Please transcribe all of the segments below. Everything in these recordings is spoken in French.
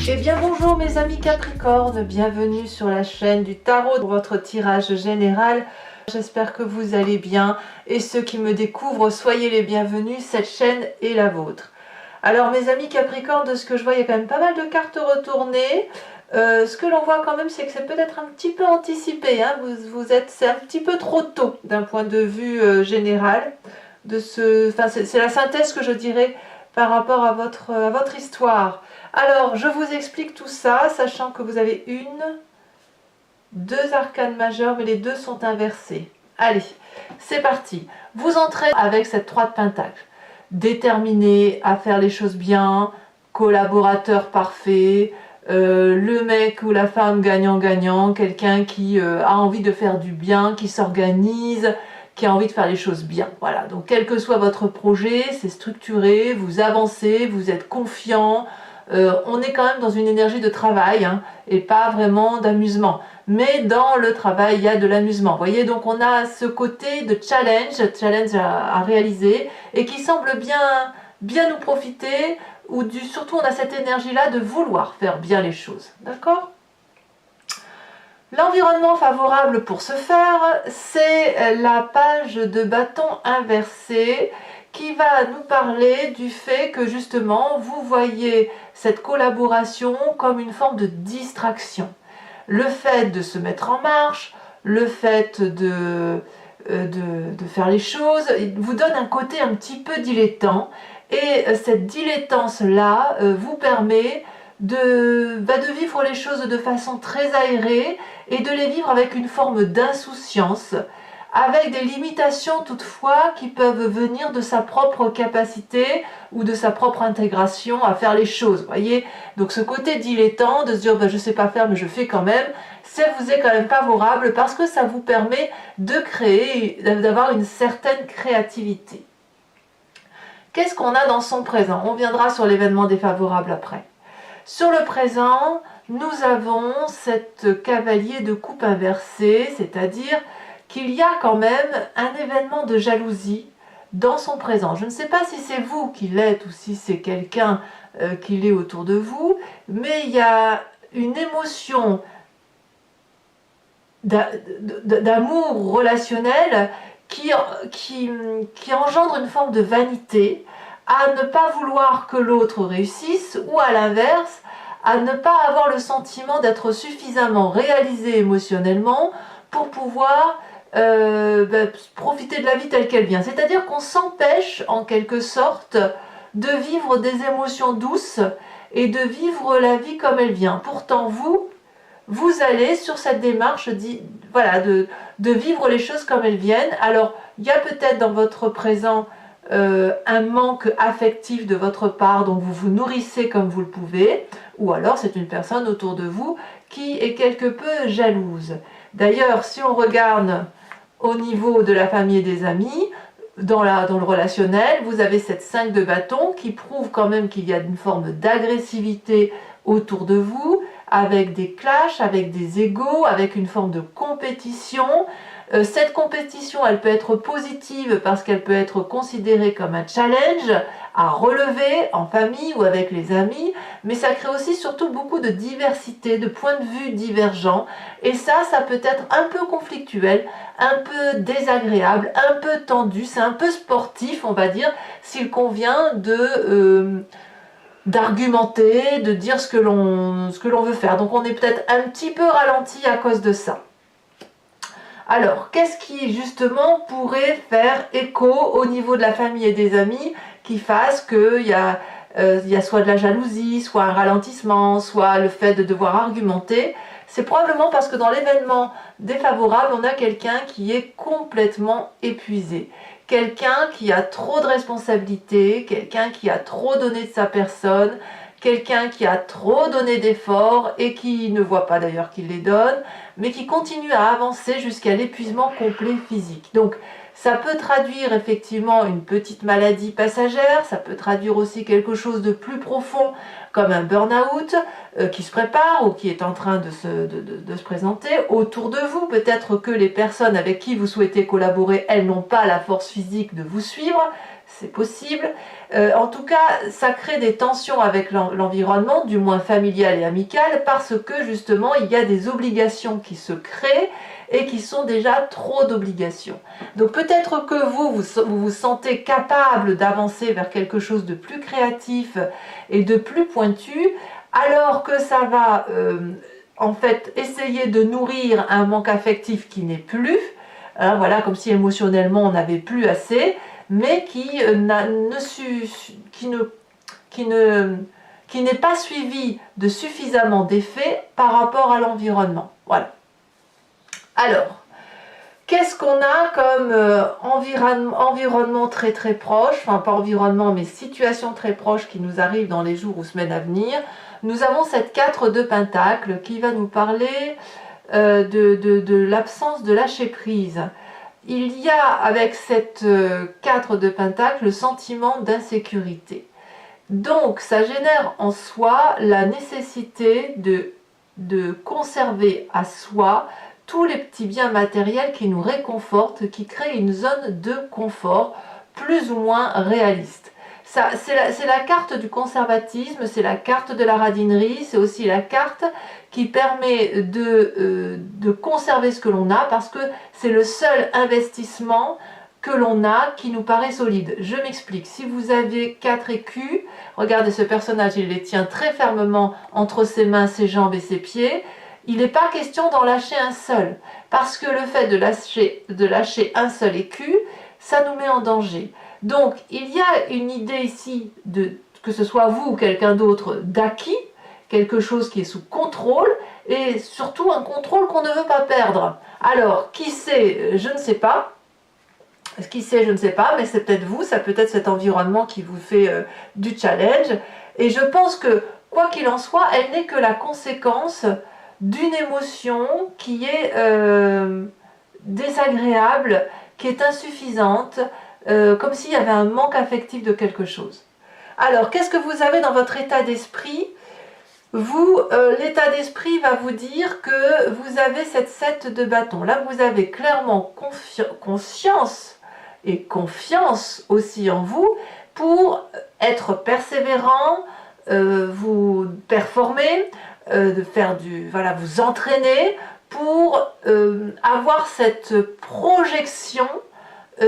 Eh bien bonjour mes amis Capricorne, bienvenue sur la chaîne du tarot pour votre tirage général. J'espère que vous allez bien et ceux qui me découvrent, soyez les bienvenus, cette chaîne est la vôtre. Alors mes amis Capricorne, de ce que je vois, il y a quand même pas mal de cartes retournées. Ce que l'on voit quand même, c'est que c'est peut-être un petit peu anticipé, hein. C'est un petit peu trop tôt d'un point de vue général. C'est la synthèse que je dirais par rapport à votre histoire. Alors, je vous explique tout ça, sachant que vous avez deux arcanes majeures, mais les deux sont inversés. Allez, c'est parti. Vous entrez avec cette 3 de Pentacle. Déterminé à faire les choses bien, collaborateur parfait, le mec ou la femme gagnant-gagnant, quelqu'un qui a envie de faire du bien, qui s'organise, qui a envie de faire les choses bien. Voilà, donc quel que soit votre projet, c'est structuré, vous avancez, vous êtes confiant. On est quand même dans une énergie de travail, hein, et pas vraiment d'amusement. Mais dans le travail, il y a de l'amusement. Vous voyez, donc on a ce côté de challenge à réaliser, et qui semble bien nous profiter, surtout on a cette énergie-là de vouloir faire bien les choses. D'accord ? L'environnement favorable pour ce faire, c'est la page de bâton inversée, qui va nous parler du fait que justement vous voyez cette collaboration comme une forme de distraction. Le fait de se mettre en marche, le fait de faire les choses, vous donne un côté un petit peu dilettant, et cette dilettance-là vous permet de vivre les choses de façon très aérée et de les vivre avec une forme d'insouciance, avec des limitations toutefois qui peuvent venir de sa propre capacité ou de sa propre intégration à faire les choses. Voyez, donc ce côté dilettant de se dire je ne sais pas faire mais je fais quand même, ça vous est quand même favorable parce que ça vous permet de créer, d'avoir une certaine créativité. Qu'est-ce qu'on a dans son présent? On viendra sur l'événement défavorable après. Sur le présent, nous avons cette cavalier de coupe inversée, c'est-à-dire qu'il y a quand même un événement de jalousie dans son présent. Je ne sais pas si c'est vous qui l'êtes ou si c'est quelqu'un qui l'est autour de vous, mais il y a une émotion d'amour relationnel qui engendre une forme de vanité, à ne pas vouloir que l'autre réussisse, ou à l'inverse, à ne pas avoir le sentiment d'être suffisamment réalisé émotionnellement pour pouvoir profiter de la vie telle qu'elle vient. C'est-à-dire qu'on s'empêche en quelque sorte de vivre des émotions douces et de vivre la vie comme elle vient. Pourtant vous allez sur cette démarche de vivre les choses comme elles viennent. Alors il y a peut-être dans votre présent un manque affectif de votre part, donc vous vous nourrissez comme vous le pouvez, ou alors c'est une personne autour de vous qui est quelque peu jalouse. D'ailleurs, si on regarde au niveau de la famille et des amis, dans le relationnel, vous avez cette 5 de bâton qui prouve quand même qu'il y a une forme d'agressivité autour de vous, avec des clashs, avec des égos, avec une forme de compétition. Cette compétition, elle peut être positive parce qu'elle peut être considérée comme un challenge à relever en famille ou avec les amis, mais ça crée aussi surtout beaucoup de diversité, de points de vue divergents, et ça peut être un peu conflictuel, un peu désagréable, un peu tendu, c'est un peu sportif, on va dire, s'il convient d'argumenter, de dire ce que l'on veut faire. Donc on est peut-être un petit peu ralenti à cause de ça. Alors, qu'est-ce qui justement pourrait faire écho au niveau de la famille et des amis qui fasse qu'il y a soit de la jalousie, soit un ralentissement, soit le fait de devoir argumenter? C'est probablement parce que dans l'événement défavorable, on a quelqu'un qui est complètement épuisé. Quelqu'un qui a trop de responsabilités, quelqu'un qui a trop donné de sa personne, quelqu'un qui a trop donné d'efforts et qui ne voit pas d'ailleurs qu'il les donne, mais qui continue à avancer jusqu'à l'épuisement complet physique. Donc ça peut traduire effectivement une petite maladie passagère, ça peut traduire aussi quelque chose de plus profond comme un burn-out qui se prépare ou qui est en train de se présenter autour de vous. Peut-être que les personnes avec qui vous souhaitez collaborer, elles n'ont pas la force physique de vous suivre. c'est possible. En tout cas, ça crée des tensions avec l'environnement, du moins familial et amical, parce que justement, il y a des obligations qui se créent et qui sont déjà trop d'obligations. Donc peut-être que vous vous sentez capable d'avancer vers quelque chose de plus créatif et de plus pointu, alors que ça va en fait essayer de nourrir un manque affectif qui n'est plus, hein, voilà, comme si émotionnellement on n'avait plus assez, mais qui n'est pas suivi de suffisamment d'effets par rapport à l'environnement. Voilà. Alors, qu'est-ce qu'on a comme environnement très très proche, enfin pas environnement mais situation très proche qui nous arrive dans les jours ou semaines à venir? Nous avons cette 4 de Pentacle qui va nous parler de l'absence de lâcher prise. Il y a avec cette 4 de Pentacle le sentiment d'insécurité. Donc ça génère en soi la nécessité de conserver à soi tous les petits biens matériels qui nous réconfortent, qui créent une zone de confort plus ou moins réaliste. C'est la carte du conservatisme, c'est la carte de la radinerie, c'est aussi la carte qui permet de conserver ce que l'on a, parce que c'est le seul investissement que l'on a qui nous paraît solide. Je m'explique. Si vous avez 4 écus, regardez ce personnage, il les tient très fermement entre ses mains, ses jambes et ses pieds. Il n'est pas question d'en lâcher un seul, parce que le fait de lâcher un seul écu, ça nous met en danger. Donc, il y a une idée ici, que ce soit vous ou quelqu'un d'autre, d'acquis, quelque chose qui est sous contrôle, et surtout un contrôle qu'on ne veut pas perdre. Alors, qui sait, je ne sais pas. Qui sait, je ne sais pas, mais c'est peut-être vous, ça peut être cet environnement qui vous fait du challenge. Et je pense que, quoi qu'il en soit, elle n'est que la conséquence d'une émotion qui est désagréable, qui est insuffisante, comme s'il y avait un manque affectif de quelque chose. Alors, qu'est-ce que vous avez dans votre état d'esprit? Vous, l'état d'esprit va vous dire que vous avez cette 7 de bâton. Là, vous avez clairement conscience et confiance aussi en vous pour être persévérant, vous performer, de faire voilà, vous entraîner pour avoir cette projection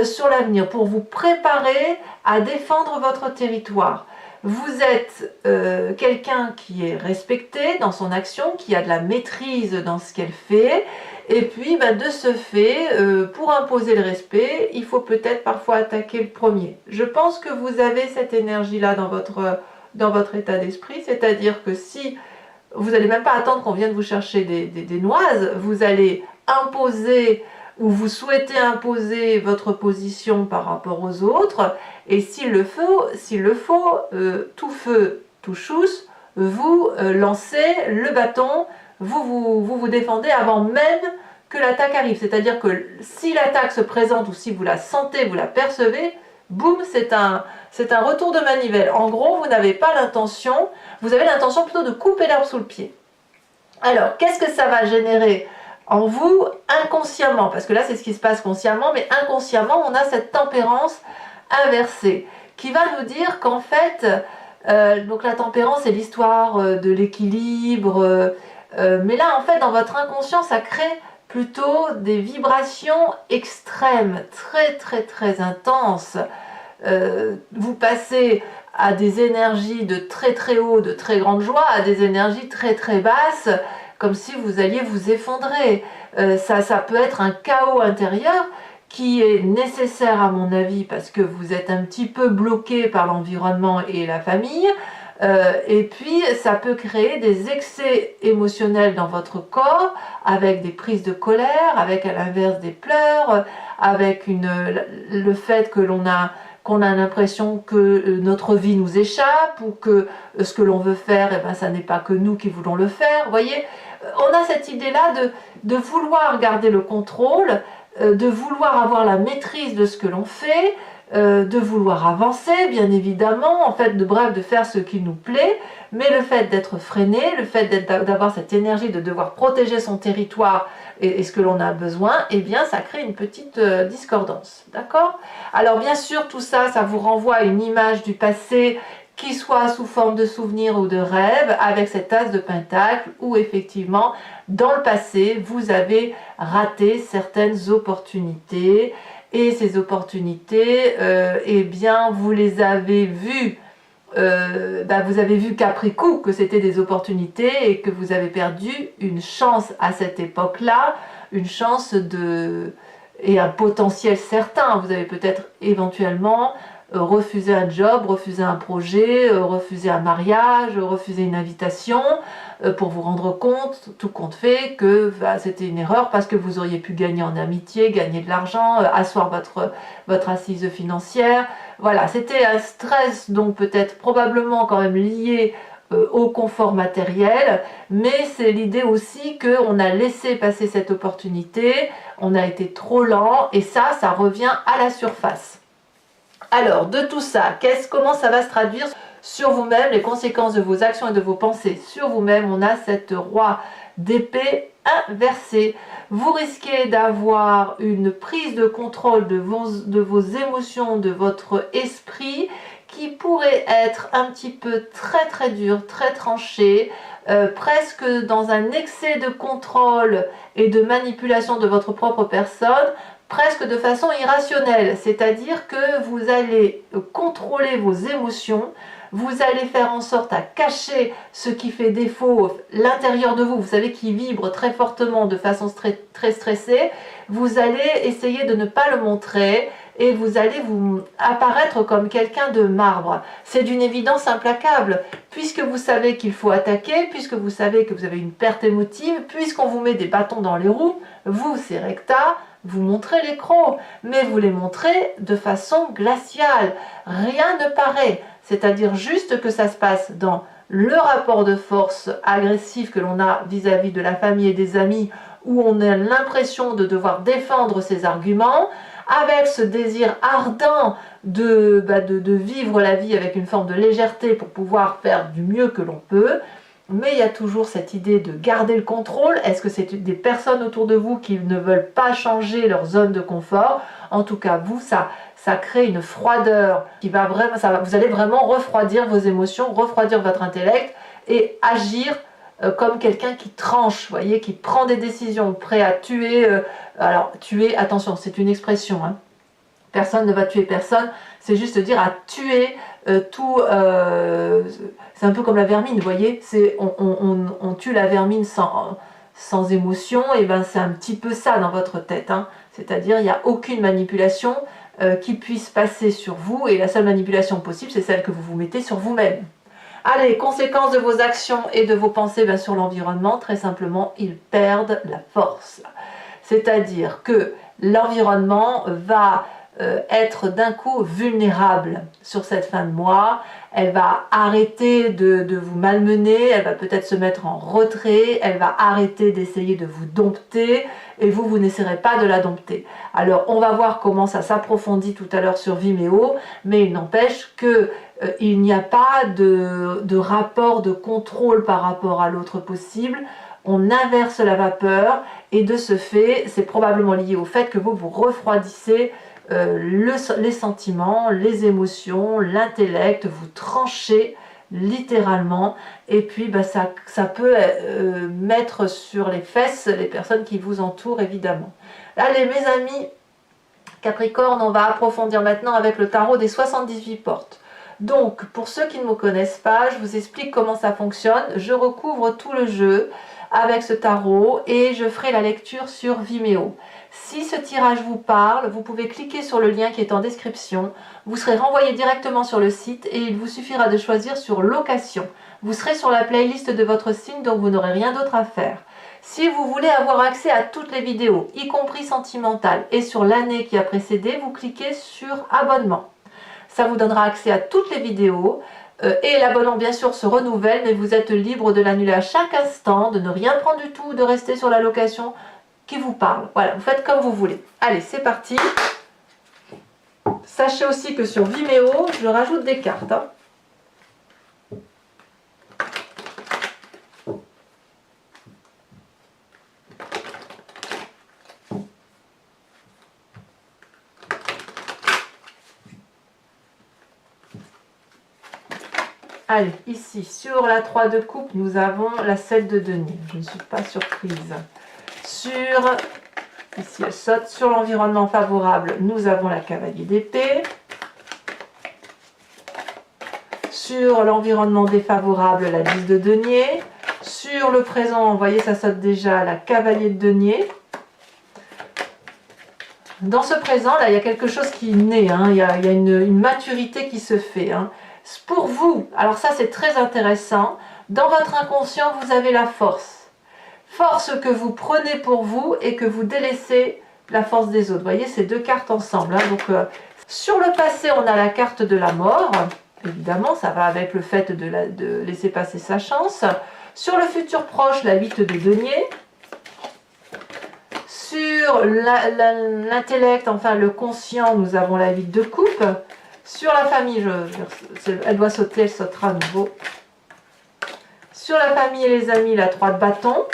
sur l'avenir, pour vous préparer à défendre votre territoire. Vous êtes quelqu'un qui est respecté dans son action, qui a de la maîtrise dans ce qu'elle fait, et puis de ce fait, pour imposer le respect, il faut peut-être parfois attaquer le premier. Je pense que vous avez cette énergie-là dans votre état d'esprit, c'est-à-dire que si vous n'allez même pas attendre qu'on vienne vous chercher des noises, vous allez imposer ou vous souhaitez imposer votre position par rapport aux autres, et s'il le faut, tout feu, tout chousse, vous lancez le bâton, vous défendez avant même que l'attaque arrive. C'est-à-dire que si l'attaque se présente ou si vous la sentez, vous la percevez, boum, c'est un retour de manivelle. En gros, vous n'avez pas l'intention, vous avez l'intention plutôt de couper l'herbe sous le pied. Alors, qu'est-ce que ça va générer en vous inconsciemment? Parce que là, c'est ce qui se passe consciemment, mais inconsciemment, on a cette tempérance inversée qui va nous dire qu'en fait, donc la tempérance, c'est l'histoire de l'équilibre, mais là, en fait, dans votre inconscient, ça crée plutôt des vibrations extrêmes, très très très intenses. Vous passez à des énergies de très très haut, de très grande joie, à des énergies très très basses, comme si vous alliez vous effondrer. Ça peut être un chaos intérieur qui est nécessaire à mon avis parce que vous êtes un petit peu bloqué par l'environnement et la famille. Et puis ça peut créer des excès émotionnels dans votre corps, avec des prises de colère, avec à l'inverse des pleurs, avec le fait que qu'on a l'impression que notre vie nous échappe, ou que ce que l'on veut faire, ça n'est pas que nous qui voulons le faire. Vous voyez, on a cette idée-là de vouloir garder le contrôle, de vouloir avoir la maîtrise de ce que l'on fait, de vouloir avancer, bien évidemment, en fait, bref, de faire ce qui nous plaît, mais le fait d'être freiné, le fait d'avoir cette énergie de devoir protéger son territoire et ce que l'on a besoin, eh bien, ça crée une petite discordance, d'accord? Alors, bien sûr, tout ça, ça vous renvoie à une image du passé qui soit sous forme de souvenir ou de rêve, avec cette as de pentacle, où effectivement, dans le passé, vous avez raté certaines opportunités, et ces opportunités, eh bien, vous les avez vues, vous avez vu qu'après coup que c'était des opportunités et que vous avez perdu une chance à cette époque-là, une chance et un potentiel certain. Vous avez peut-être éventuellement refusé un job, refusé un projet, refusé un mariage, refusé une invitation pour vous rendre compte, tout compte fait, que c'était une erreur parce que vous auriez pu gagner en amitié, gagner de l'argent, asseoir votre assise financière. Voilà, c'était un stress donc peut-être probablement quand même lié au confort matériel, mais c'est l'idée aussi qu'on a laissé passer cette opportunité, on a été trop lent et ça revient à la surface. Alors, de tout ça, comment ça va se traduire sur vous-même, les conséquences de vos actions et de vos pensées sur vous-même? On a cette roi d'épée inversée. Vous risquez d'avoir une prise de contrôle de vos émotions, de votre esprit, qui pourrait être un petit peu très dur, très tranché, presque dans un excès de contrôle et de manipulation de votre propre personne, presque de façon irrationnelle, c'est-à-dire que vous allez contrôler vos émotions, vous allez faire en sorte à cacher ce qui fait défaut, l'intérieur de vous, vous savez, qui vibre très fortement de façon très stressée, vous allez essayer de ne pas le montrer et vous allez vous apparaître comme quelqu'un de marbre. C'est d'une évidence implacable, puisque vous savez qu'il faut attaquer, puisque vous savez que vous avez une perte émotive, puisqu'on vous met des bâtons dans les roues, vous, c'est recta, vous montrez les crocs, mais vous les montrez de façon glaciale. Rien ne paraît, c'est-à-dire juste que ça se passe dans le rapport de force agressif que l'on a vis-à-vis de la famille et des amis, où on a l'impression de devoir défendre ses arguments, avec ce désir ardent de vivre la vie avec une forme de légèreté pour pouvoir faire du mieux que l'on peut. Mais il y a toujours cette idée de garder le contrôle. Est-ce que c'est des personnes autour de vous qui ne veulent pas changer leur zone de confort? En tout cas, vous, ça crée une froideur qui va vraiment, vous allez vraiment refroidir vos émotions, refroidir votre intellect et agir comme quelqu'un qui tranche, vous voyez, qui prend des décisions, prêt à tuer. Alors, tuer, attention, c'est une expression, hein. Personne ne va tuer personne, c'est juste dire à tuer tout. C'est un peu comme la vermine, vous voyez, on tue la vermine sans émotion, et ben c'est un petit peu ça dans votre tête, hein. C'est-à-dire il n'y a aucune manipulation qui puisse passer sur vous, et la seule manipulation possible, c'est celle que vous vous mettez sur vous-même. Allez, conséquences de vos actions et de vos pensées sur l'environnement, très simplement, ils perdent la force. C'est-à-dire que l'environnement va être d'un coup vulnérable sur cette fin de mois. Elle va arrêter de vous malmener, elle va peut-être se mettre en retrait, elle va arrêter d'essayer de vous dompter et vous n'essaierez pas de la dompter. Alors on va voir comment ça s'approfondit tout à l'heure sur Vimeo, mais il n'empêche que il n'y a pas de rapport de contrôle par rapport à l'autre possible. On inverse la vapeur et de ce fait, c'est probablement lié au fait que vous refroidissez les sentiments, les émotions, l'intellect, vous tranchez littéralement, et puis ça peut mettre sur les fesses les personnes qui vous entourent, évidemment. Allez mes amis Capricorne, on va approfondir maintenant avec le tarot des 78 portes. Donc pour ceux qui ne me connaissent pas, je vous explique comment ça fonctionne. Je recouvre tout le jeu avec ce tarot et je ferai la lecture sur Vimeo. Si ce tirage vous parle, vous pouvez cliquer sur le lien qui est en description. Vous serez renvoyé directement sur le site et il vous suffira de choisir sur location. Vous serez sur la playlist de votre signe, donc vous n'aurez rien d'autre à faire. Si vous voulez avoir accès à toutes les vidéos, y compris sentimentales, et sur l'année qui a précédé, vous cliquez sur abonnement. Ça vous donnera accès à toutes les vidéos. Et l'abonnement bien sûr se renouvelle, mais vous êtes libre de l'annuler à chaque instant, de ne rien prendre du tout, de rester sur la location qui vous parle. Voilà, vous faites comme vous voulez. Allez, c'est parti. Sachez aussi que sur Vimeo, je rajoute des cartes. Hein. Allez, ici, sur la 3 de coupe, nous avons la 7 de denier. Je ne suis pas surprise. Ici, elle saute. Sur l'environnement favorable, nous avons la cavalier d'épée. Sur l'environnement défavorable, la 10 de denier. Sur le présent, vous voyez, ça saute déjà, la cavalier de denier. Dans ce présent, là, il y a quelque chose qui naît. Hein. Il y a une maturité qui se fait. Hein. Pour vous, alors ça c'est très intéressant, dans votre inconscient vous avez la force. Force que vous prenez pour vous et que vous délaissez la force des autres. Vous voyez ces deux cartes ensemble. Hein. Donc, sur le passé on a la carte de la mort. Évidemment ça va avec le fait de laisser passer sa chance. Sur le futur proche la 8 de denier. Sur l'intellect, enfin le conscient, nous avons la 8 de coupe. Sur la famille, elle doit sauter, elle sautera à nouveau. Sur la famille et les amis, la 3 de bâton.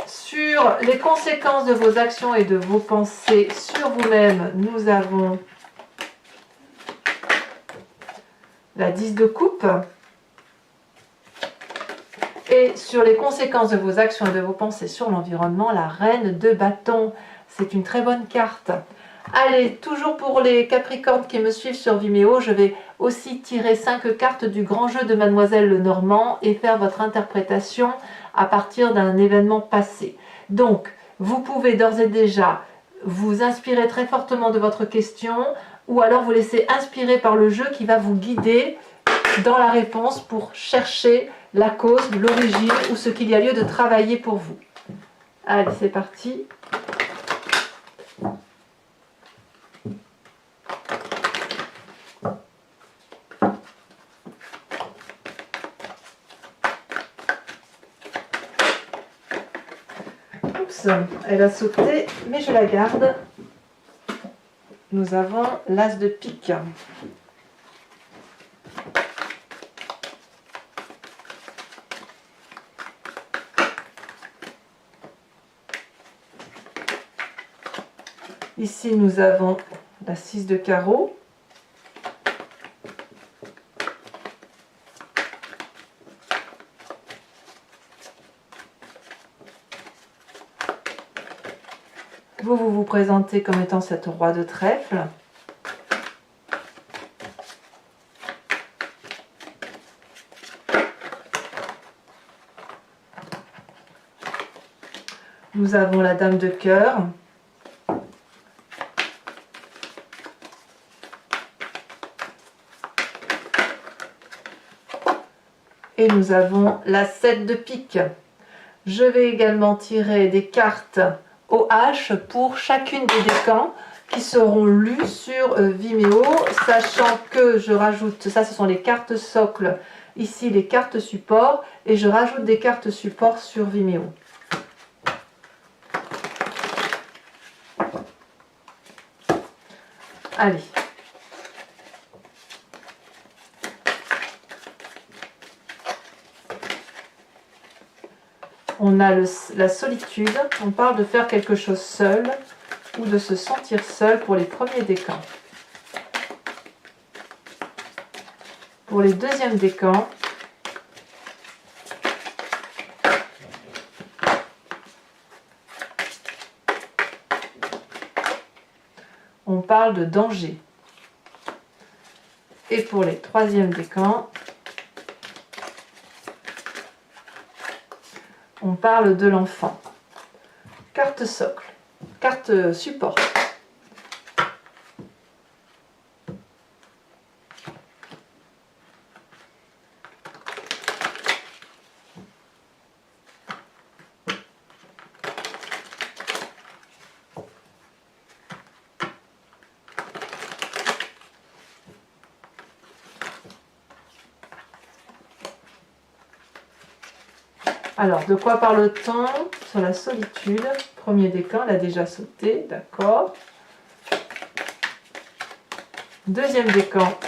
Sur les conséquences de vos actions et de vos pensées sur vous-même, nous avons la 10 de coupe. Et sur les conséquences de vos actions et de vos pensées sur l'environnement, la reine de bâton. C'est une très bonne carte. Allez, toujours pour les Capricornes qui me suivent sur Vimeo, je vais aussi tirer 5 cartes du grand jeu de Mademoiselle Lenormand et faire votre interprétation à partir d'un événement passé. Donc, vous pouvez d'ores et déjà vous inspirer très fortement de votre question ou alors vous laisser inspirer par le jeu qui va vous guider dans la réponse pour chercher la cause, l'origine ou ce qu'il y a lieu de travailler pour vous. Allez, c'est parti. Oups, elle a sauté, mais je la garde. Nous avons l'as de pique. Ici, nous avons la 6 de carreau. Vous vous présentez comme étant cette roi de trèfle. Nous avons la dame de cœur. Et nous avons la 7 de pique. Je vais également tirer des cartes au H pour chacune des décans qui seront lues sur Vimeo, sachant que je rajoute, ça ce sont les cartes socles, ici les cartes support, et je rajoute des cartes support sur Vimeo. Allez. On a la solitude, on parle de faire quelque chose seul ou de se sentir seul pour les premiers décans. Pour les deuxièmes décans, on parle de danger. Et pour les troisièmes décans, on parle de l'enfant. Carte socle, carte support. Alors, de quoi parle-t-on sur la solitude? Premier décan, elle a déjà sauté, d'accord. Deuxième décan.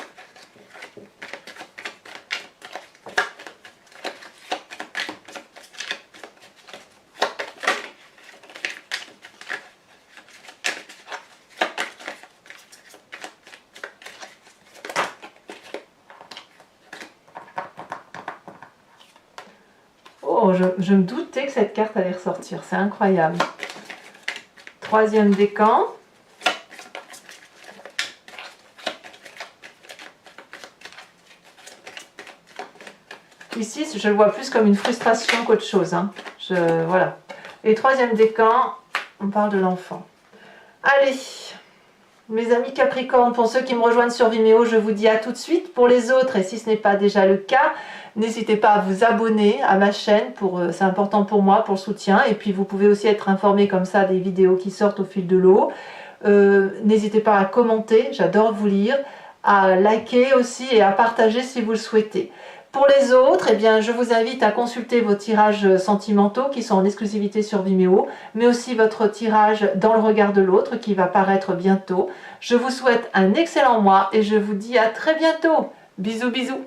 Oh, je me doutais que cette carte allait ressortir, c'est incroyable. Troisième décan. Ici, je le vois plus comme une frustration qu'autre chose. Hein. Voilà. Et troisième décan, on parle de l'enfant. Allez, mes amis Capricorne, pour ceux qui me rejoignent sur Vimeo, je vous dis à tout de suite. Pour les autres, et si ce n'est pas déjà le cas, n'hésitez pas à vous abonner à ma chaîne, c'est important pour moi, pour le soutien. Et puis vous pouvez aussi être informé comme ça des vidéos qui sortent au fil de l'eau. N'hésitez pas à commenter, j'adore vous lire, à liker aussi et à partager si vous le souhaitez. Pour les autres, eh bien, je vous invite à consulter vos tirages sentimentaux qui sont en exclusivité sur Vimeo, mais aussi votre tirage dans le regard de l'autre qui va paraître bientôt. Je vous souhaite un excellent mois et je vous dis à très bientôt. Bisous bisous.